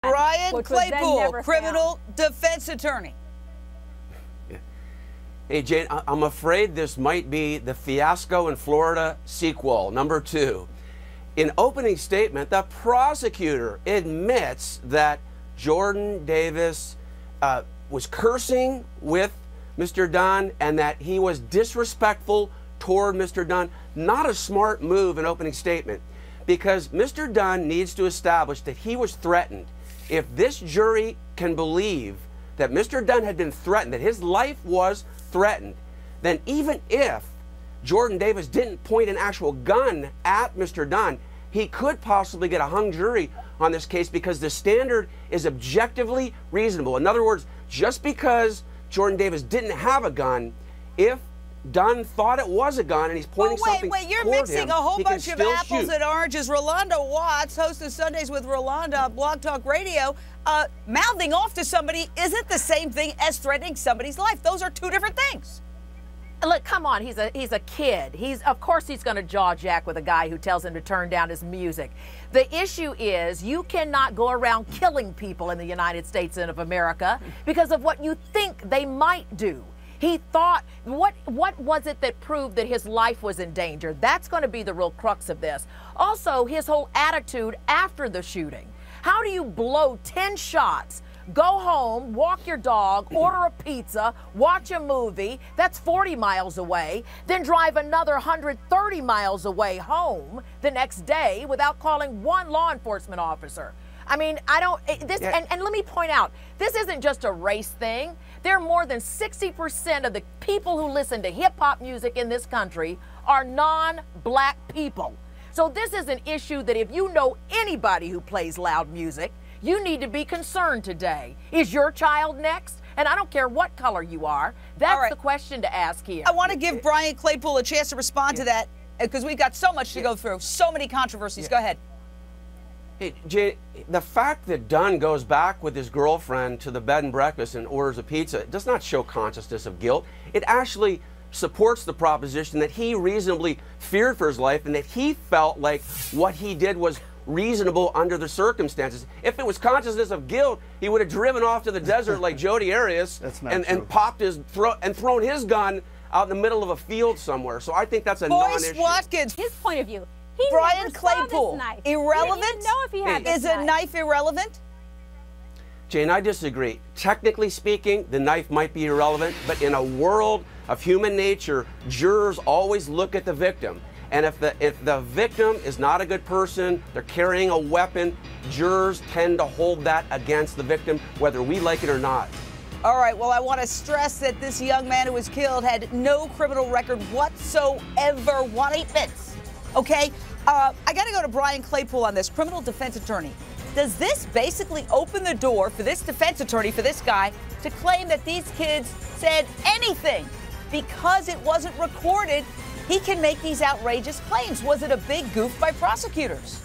Brian Claypool, criminal defense attorney. Hey, Jane, I'm afraid this might be the Fiasco in Florida sequel, number 2. In opening statement, the prosecutor admits that Jordan Davis was cursing with Mr. Dunn and that he was disrespectful toward Mr. Dunn. Not a smart move in opening statement, because Mr. Dunn needs to establish that he was threatened. If this jury can believe that Mr. Dunn had been threatened, that his life was threatened, then even if Jordan Davis didn't point an actual gun at Mr. Dunn, he could possibly get a hung jury on this case because the standard is objectively reasonable. In other words, just because Jordan Davis didn't have a gun, if Dunn thought it was a gun and he's pointing something wait, you're toward mixing him, a whole he can bunch of still apples shoot. and oranges. Rolando Watts, host of Sundays with Rolando on Blog Talk Radio, mouthing off to somebody isn't the same thing as threatening somebody's life. Those are two different things. Look, come on, he's a kid. Of course he's going to jaw jack with a guy who tells him to turn down his music. The issue is you cannot go around killing people in the United States and of America because of what you think they might do. He thought, what was it that proved that his life was in danger? That's going to be the real crux of this. Also, his whole attitude after the shooting. How do you blow 10 shots, go home, walk your dog, order a pizza, watch a movie, that's 40 miles away, then drive another 130 miles away home the next day without calling one law enforcement officer? I mean, and let me point out, this isn't just a race thing. There are more than 60% of the people who listen to hip-hop music in this country are non-black people. So this is an issue that if you know anybody who plays loud music, you need to be concerned today. Is your child next? And I don't care what color you are. That's the question to ask here. I want to give Brian Claypool a chance to respond to that because we've got so much to go through, so many controversies. Go ahead. Hey, Jay, the fact that Dunn goes back with his girlfriend to the bed and breakfast and orders a pizza does not show consciousness of guilt. It actually supports the proposition that he reasonably feared for his life and that he felt like what he did was reasonable under the circumstances. If it was consciousness of guilt, he would have driven off to the desert like Jody Arias and popped his throat and thrown his gun out in the middle of a field somewhere. So I think that's a non-issue. Boyce Watkins. His point of view. Brian Claypool, irrelevant? He didn't know if he had this Is a knife irrelevant? Jane, I disagree. Technically speaking, the knife might be irrelevant, but in a world of human nature, jurors always look at the victim. And if the victim is not a good person, they're carrying a weapon, jurors tend to hold that against the victim, whether we like it or not. All right, well, I want to stress that this young man who was killed had no criminal record whatsoever. 1-8 minutes. Okay? I got to go to Brian Claypool on this, criminal defense attorney. Does this basically open the door for this defense attorney, for this guy, to claim that these kids said anything because it wasn't recorded? He can make these outrageous claims. Was it a big goof by prosecutors?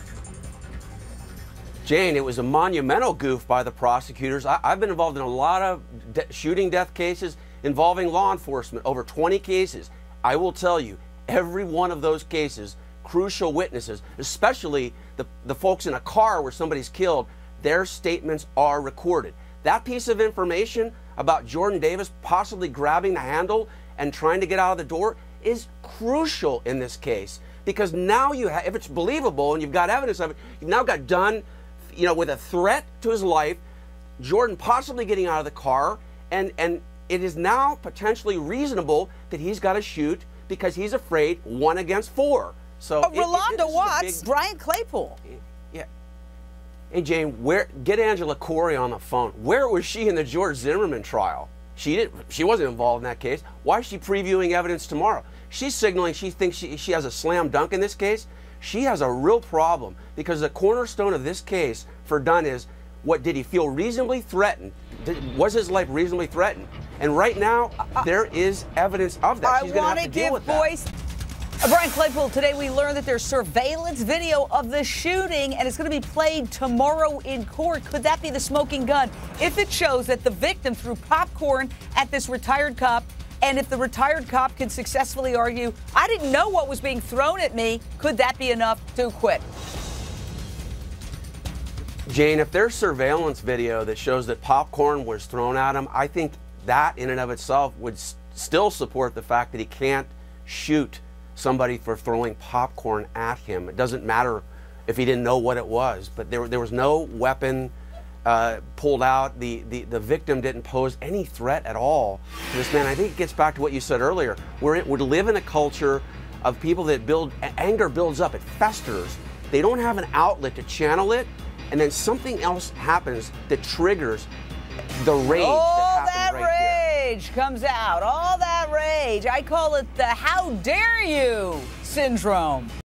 Jane, it was a monumental goof by the prosecutors. I've been involved in a lot of shooting death cases involving law enforcement, over 20 cases. I will tell you, every one of those cases, crucial witnesses, especially the folks in a car where somebody's killed, their statements are recorded. That piece of information about Jordan Davis possibly grabbing the handle and trying to get out of the door is crucial in this case, because now you have, if it's believable and you've got evidence of it, you've now got Dunn, you know, with a threat to his life, Jordan possibly getting out of the car, and it is now potentially reasonable that he's got to shoot because he's afraid 1 against 4. So Rolando Watts, Brian Claypool. Yeah. Hey Jane, get Angela Corey on the phone. Where was she in the George Zimmerman trial? She wasn't involved in that case. Why is she previewing evidence tomorrow? She's signaling she thinks she has a slam dunk in this case. She has a real problem because the cornerstone of this case for Dunn is, did he feel reasonably threatened? Was his life reasonably threatened? And right now, there is evidence of that. She's going to have to deal with that. Brian Claypool, today we learned that there's surveillance video of the shooting and it's going to be played tomorrow in court. Could that be the smoking gun? If it shows that the victim threw popcorn at this retired cop, and if the retired cop can successfully argue, I didn't know what was being thrown at me, could that be enough to quit? Jane, if there's surveillance video that shows that popcorn was thrown at him, I think that in and of itself would still support the fact that he can't shoot somebody for throwing popcorn at him. It doesn't matter if he didn't know what it was, but there was no weapon pulled out. The victim didn't pose any threat at all to this man. I think it gets back to what you said earlier. We live in a culture of people that anger builds up, it festers. They don't have an outlet to channel it, and then something else happens that triggers the rage all that happened that right rage comes out. All that rage. I call it the "how dare you" syndrome.